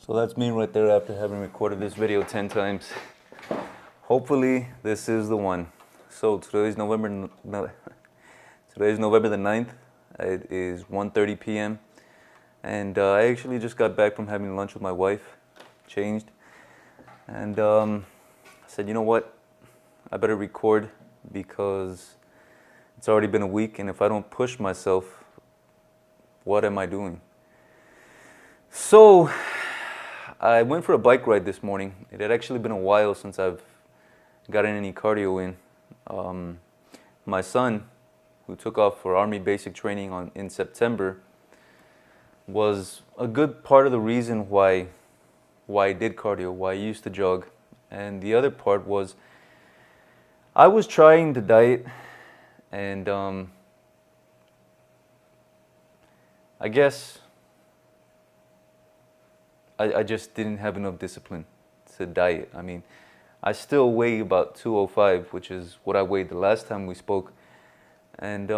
So that's me right there after having recorded this video 10 times. Hopefully this is the one. So today's November the 9th. It is 1:30 p.m. And I actually just got back from having lunch with my wife, changed. And I said, you know what? I better record because it's already been a week, and if I don't push myself, what am I doing? So I went for a bike ride this morning. It had actually been a while since I've gotten any cardio in. My son, who took off for Army basic training in September, was a good part of the reason why I did cardio, why I used to jog. And the other part was I was trying to diet, and I guess I just didn't have enough discipline to diet. I mean, I still weigh about 205, which is what I weighed the last time we spoke. And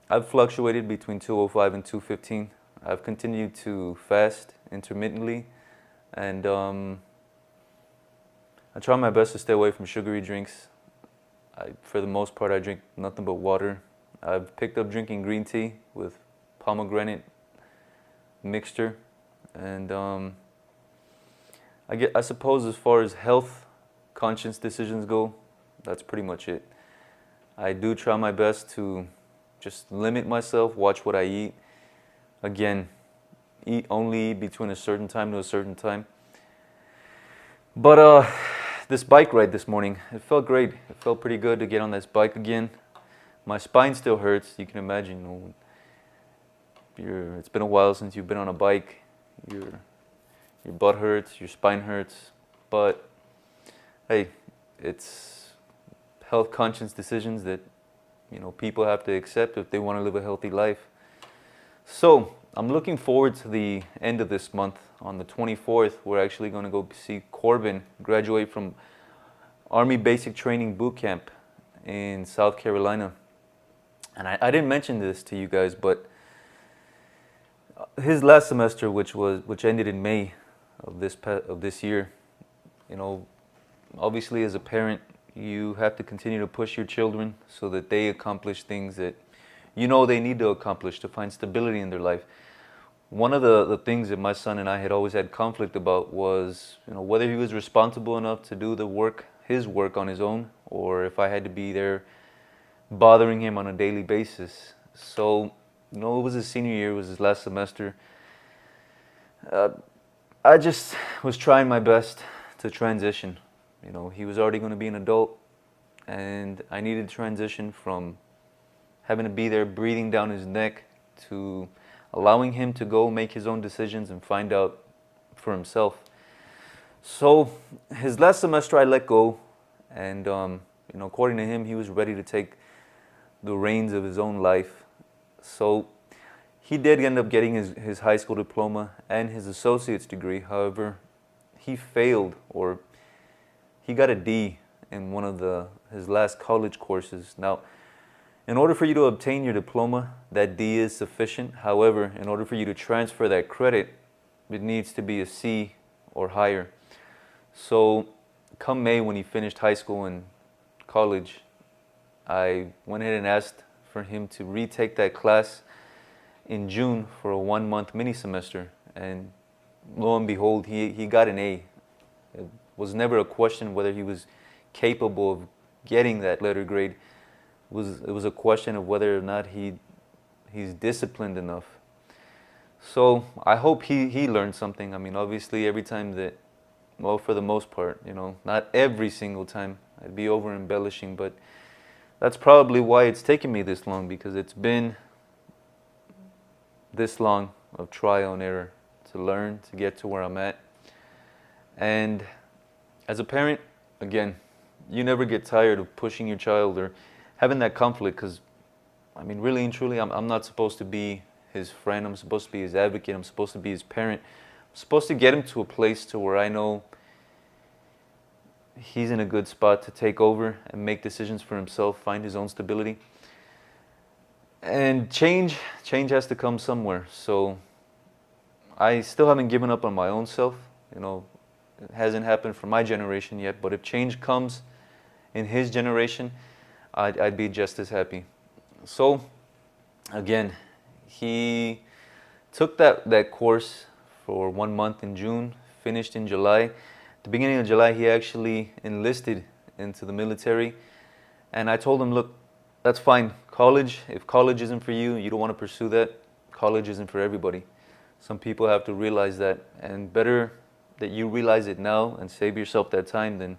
I've fluctuated between 205 and 215. I've continued to fast intermittently, and I try my best to stay away from sugary drinks. For the most part, I drink nothing but water. I've picked up drinking green tea with pomegranate mixture. And I suppose as far as health conscious decisions go, that's pretty much it. I do try my best to just limit myself, watch what I eat. Again, eat only between a certain time to a certain time. But this bike ride this morning, it felt great. It felt pretty good to get on this bike again. My spine still hurts. You can imagine, it's been a while since you've been on a bike. Your butt hurts, your spine hurts, but hey, it's health conscious decisions that people have to accept if they want to live a healthy life. So I'm looking forward to the end of this month. On the 24th, we're actually going to go see Corbin graduate from Army Basic Training Boot Camp in South Carolina. And I didn't mention this to you guys, but his last semester, which ended in May of this year, obviously as a parent, you have to continue to push your children so that they accomplish things that they need to accomplish to find stability in their life. One of the things that my son and I had always had conflict about was whether he was responsible enough to do his work on his own, or if I had to be there bothering him on a daily basis. So it was his senior year, it was his last semester. I just was trying my best to transition. He was already going to be an adult, and I needed to transition from having to be there breathing down his neck to allowing him to go make his own decisions and find out for himself. So his last semester I let go, and according to him, he was ready to take the reins of his own life. So he did end up getting his high school diploma and his associate's degree. However, he failed, or he got a D in one of his last college courses. Now, in order for you to obtain your diploma, that D is sufficient. However, in order for you to transfer that credit, it needs to be a C or higher. So come May, when he finished high school and college, I went ahead and asked for him to retake that class in June for a 1-month mini semester, and lo and behold, he got an A. It was never a question whether he was capable of getting that letter grade. It was a question of whether or not he's disciplined enough. So I hope he learned something. I mean, obviously every time that, well, for the most part, not every single time, I'd be over embellishing, but that's probably why it's taken me this long, because it's been this long of trial and error to learn, to get to where I'm at. And as a parent, again, you never get tired of pushing your child or having that conflict, because, I mean, really and truly, I'm not supposed to be his friend. I'm supposed to be his advocate. I'm supposed to be his parent. I'm supposed to get him to a place to where I know he's in a good spot to take over and make decisions for himself, find his own stability. And change has to come somewhere. So I still haven't given up on my own self. You know, it hasn't happened for my generation yet, but if change comes in his generation, I'd be just as happy. So, again, he took that course for 1 month in June, finished in July. At the beginning of July, he actually enlisted into the military. And I told him, look, that's fine. College, if college isn't for you, you don't want to pursue that, college isn't for everybody. Some people have to realize that, and better that you realize it now and save yourself that time than,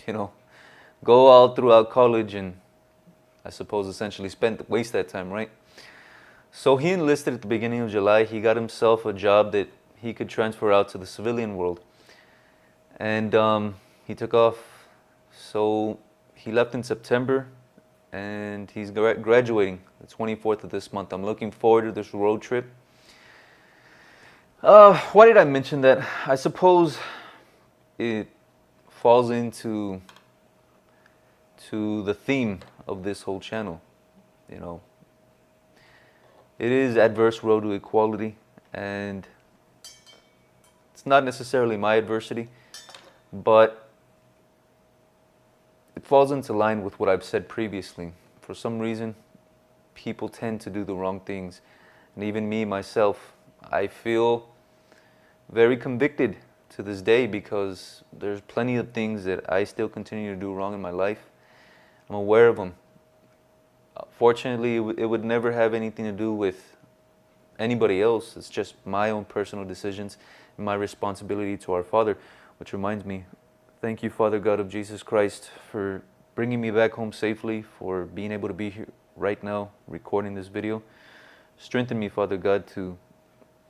you know, go all throughout college and I suppose essentially waste that time, right? So he enlisted at the beginning of July. He got himself a job that he could transfer out to the civilian world. And he took off. So he left in September and he's graduating the 24th of this month. I'm looking forward to this road trip. Why did I mention that? I suppose it falls into the theme of this whole channel. You know, it is Adverse Road to Equality, and it's not necessarily my adversity, but it falls into line with what I've said previously. For some reason, people tend to do the wrong things, and even me myself, I feel very convicted to this day because there's plenty of things that I still continue to do wrong in my life. I'm aware of them. Fortunately, it would never have anything to do with anybody else. It's just my own personal decisions and my responsibility to our Father. Which reminds me, thank you, Father God of Jesus Christ, for bringing me back home safely, for being able to be here right now recording this video. Strengthen me, Father God, to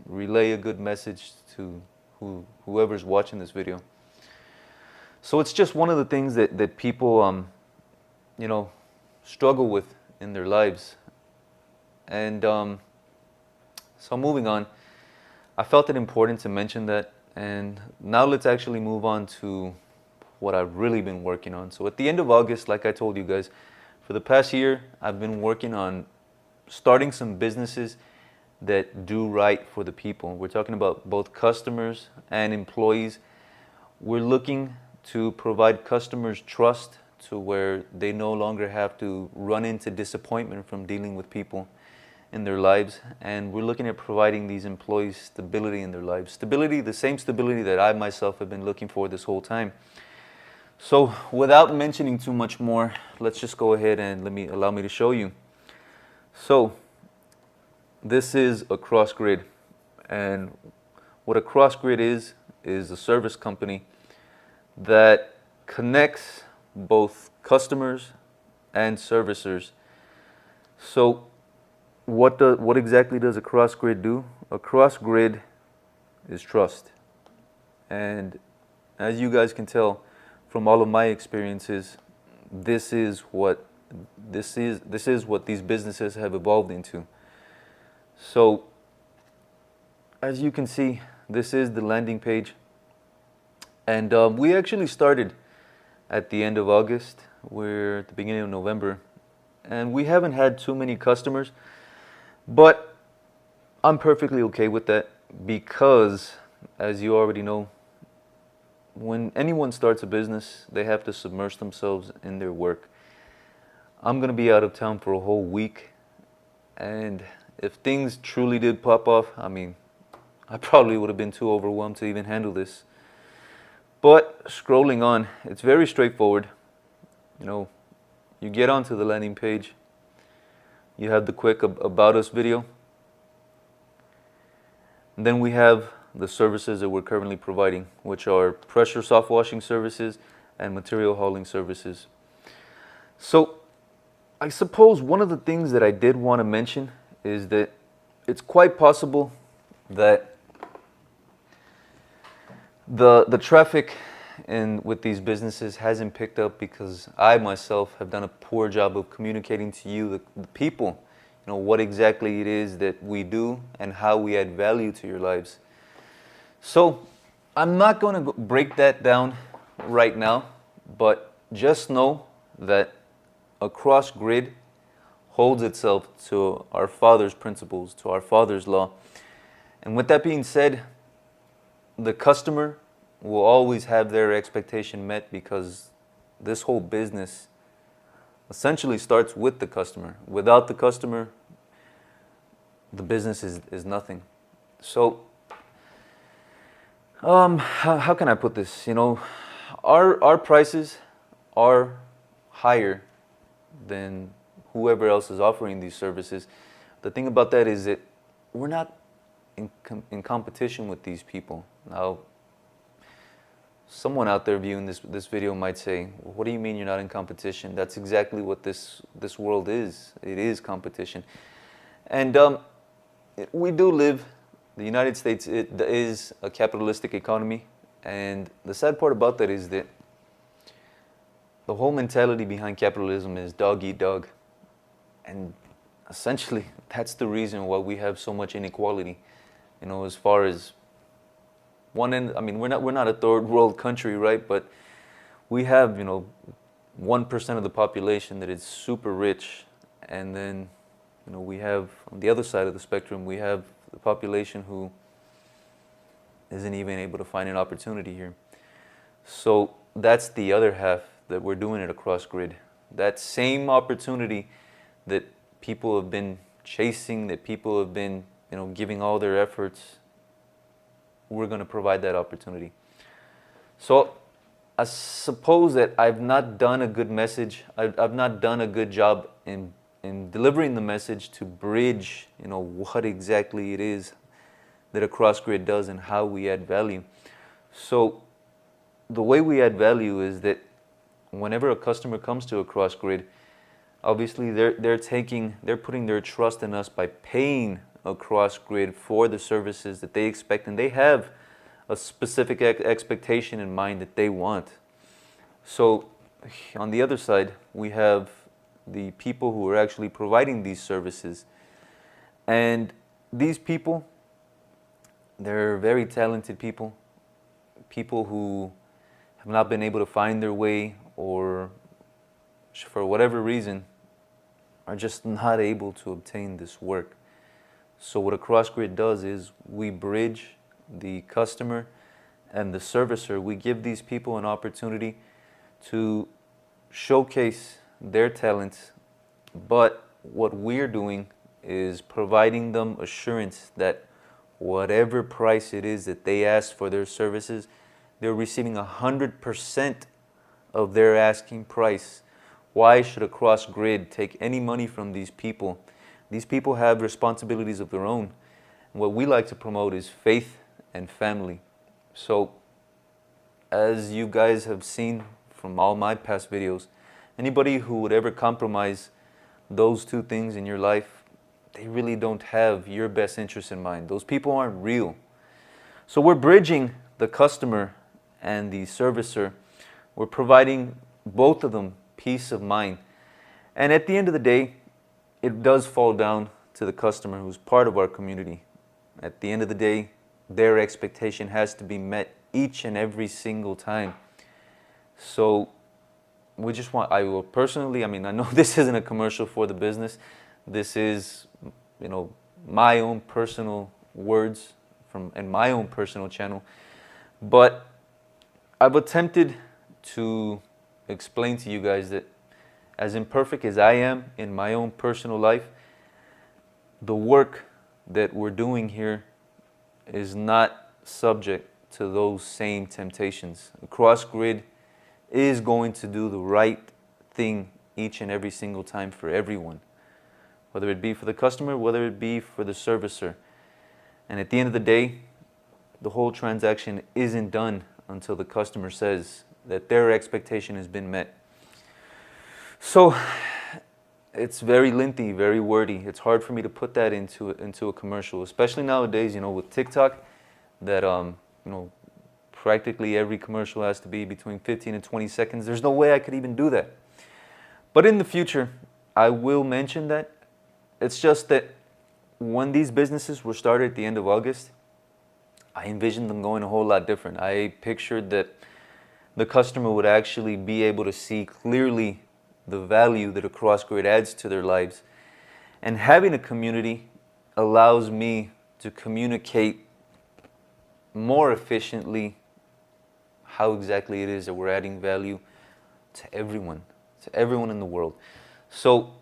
relay a good message to whoever's watching this video. So it's just one of the things that people, you know, struggle with in their lives. And so moving on, I felt it important to mention that. And now let's actually move on to what I've really been working on. So at the end of August, like I told you guys, for the past year, I've been working on starting some businesses that do right for the people. We're talking about both customers and employees. We're looking to provide customers trust to where they no longer have to run into disappointment from dealing with people in their lives. And we're looking at providing these employees stability in their lives. Stability, the same stability that I myself have been looking for this whole time. So without mentioning too much more, let's just go ahead and allow me to show you. So this is a CrossGrid, and what a CrossGrid is a service company that connects both customers and servicers. So what exactly does a CrossGrid do? A CrossGrid is trust. And as you guys can tell from all of my experiences, this is what these businesses have evolved into. So as you can see, this is the landing page, and we actually started at the end of August. We're at the beginning of November, and we haven't had too many customers, but I'm perfectly okay with that because, as you already know, when anyone starts a business, they have to submerge themselves in their work. I'm going to be out of town for a whole week, and if things truly did pop off, I mean, I probably would have been too overwhelmed to even handle this. But scrolling on, it's very straightforward. You know, you get onto the landing page, you have the quick About Us video, and then we have the services that we're currently providing, which are pressure soft washing services and material hauling services. So I suppose one of the things that I did want to mention is that it's quite possible that the traffic with these businesses hasn't picked up because I myself have done a poor job of communicating to you, the people, you know, what exactly it is that we do and how we add value to your lives. So I'm not going to break that down right now, but just know that a CrossGrid holds itself to our Father's principles, to our Father's law. And with that being said, the customer will always have their expectation met, because this whole business essentially starts with the customer. Without the customer, the business is nothing. So, how can I put this? You know, our prices are higher than whoever else is offering these services. The thing about that is that we're not in competition with these people. Now, someone out there viewing this video might say, well, what do you mean you're not in competition? That's exactly what this world is. It is competition. And we do live, the United States, it is a capitalistic economy. And the sad part about that is that the whole mentality behind capitalism is dog eat dog. And essentially, that's the reason why we have so much inequality. You know, as far as one end, I mean, we're not a third world country, right? But we have, 1% of the population that is super rich, and then, we have on the other side of the spectrum, we have the population who isn't even able to find an opportunity here. So that's the other half that we're doing it across grid. That same opportunity that people have been chasing, that people have been, giving all their efforts, we're going to provide that opportunity. So I suppose that I've not done a good message. I've not done a good job in delivering the message to bridge, what exactly it is that Across Grid does and how we add value. So the way we add value is that whenever a customer comes to Across Grid, obviously they're putting their trust in us by paying Across Grid for the services that they expect, and they have a specific expectation in mind that they want. So on the other side, we have the people who are actually providing these services, and these people, they're very talented people who have not been able to find their way, or for whatever reason are just not able to obtain this work. So what Across Grid does is we bridge the customer and the servicer. We give these people an opportunity to showcase their talents, but what we're doing is providing them assurance that whatever price it is that they ask for their services, they're receiving 100% of their asking price. Why should Across Grid take any money from these people? These people have responsibilities of their own. And what we like to promote is faith and family. So, as you guys have seen from all my past videos, anybody who would ever compromise those two things in your life, they really don't have your best interest in mind. Those people aren't real. So we're bridging the customer and the servicer. We're providing both of them peace of mind. And at the end of the day, it does fall down to the customer who's part of our community. At the end of the day, their expectation has to be met each and every single time. So we just want, I will personally, I know this isn't a commercial for the business. This is, my own personal words and my own personal channel. But I've attempted to explain to you guys that as imperfect as I am in my own personal life, the work that we're doing here is not subject to those same temptations. Across Grid is going to do the right thing each and every single time for everyone, whether it be for the customer, whether it be for the servicer. And at the end of the day, the whole transaction isn't done until the customer says that their expectation has been met. So it's very lengthy, very wordy. It's hard for me to put that into a commercial, especially nowadays, with TikTok, that practically every commercial has to be between 15 and 20 seconds. There's no way I could even do that. But in the future, I will mention that. It's just that when these businesses were started at the end of August, I envisioned them going a whole lot different. I pictured that the customer would actually be able to see clearly the value that Across Grid adds to their lives. And having a community allows me to communicate more efficiently how exactly it is that we're adding value to everyone in the world. So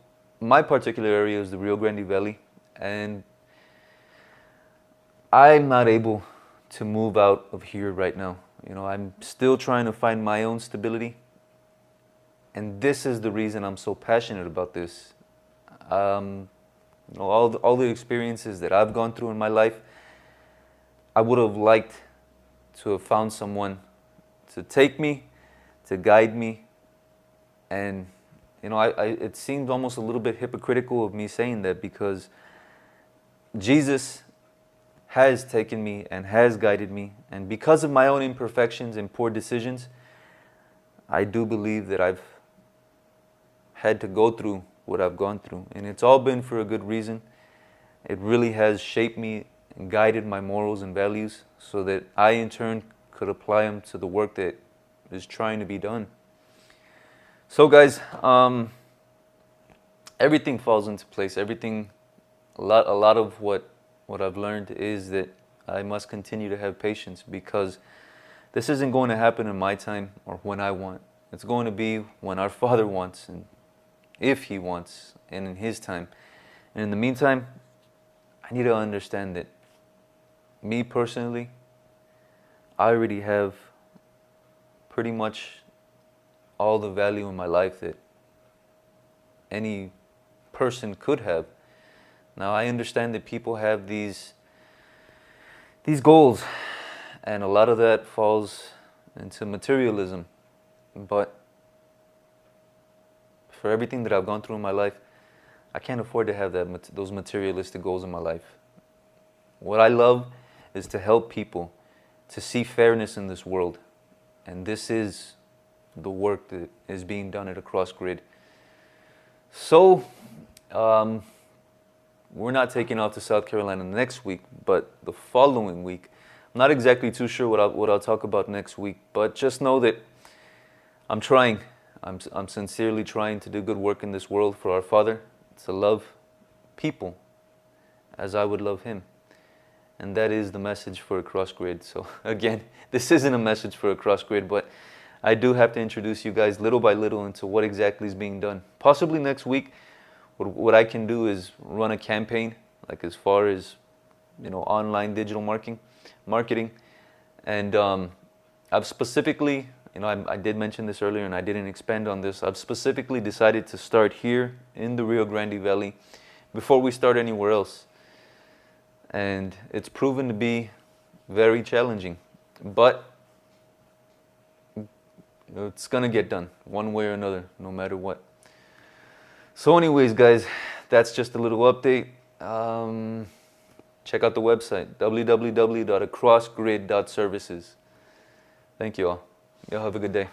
my particular area is the Rio Grande Valley, and I'm not able to move out of here right now. You know, I'm still trying to find my own stability, and this is the reason I'm so passionate about this. You know, all the experiences that I've gone through in my life, I would have liked to have found someone to take me, to guide me, and you know, it seems almost a little bit hypocritical of me saying that, because Jesus has taken me and has guided me, and because of my own imperfections and poor decisions, I do believe that I've had to go through what I've gone through, and it's all been for a good reason. It really has shaped me and guided my morals and values so that I in turn could apply them to the work that is trying to be done. So guys, everything falls into place. Everything, a lot of what I've learned is that I must continue to have patience, because this isn't going to happen in my time or when I want. It's going to be when our Father wants, and if He wants, and in His time. And in the meantime, I need to understand that me personally, I already have pretty much all the value in my life that any person could have. Now I understand that people have these goals, and a lot of that falls into materialism, but for everything that I've gone through in my life, I can't afford to have those materialistic goals in my life. What I love is to help people to see fairness in this world, and this is the work that is being done at Across Grid. So we're not taking off to South Carolina next week, but the following week. I'm not exactly too sure what I'll talk about next week, but just know that I'm trying. I'm sincerely trying to do good work in this world for our Father, to love people as I would love Him. And that is the message for Across Grid. So again, this isn't a message for Across Grid, but I do have to introduce you guys little by little into what exactly is being done. Possibly next week, what I can do is run a campaign, like as far as, you know, online digital marketing. And I've specifically, you know, I did mention this earlier and I didn't expand on this. I've specifically decided to start here in the Rio Grande Valley before we start anywhere else. And it's proven to be very challenging, but it's gonna get done one way or another, no matter what. So anyways, guys, that's just a little update. Check out the website, www.acrossgrid.services. Thank you all. Y'all have a good day.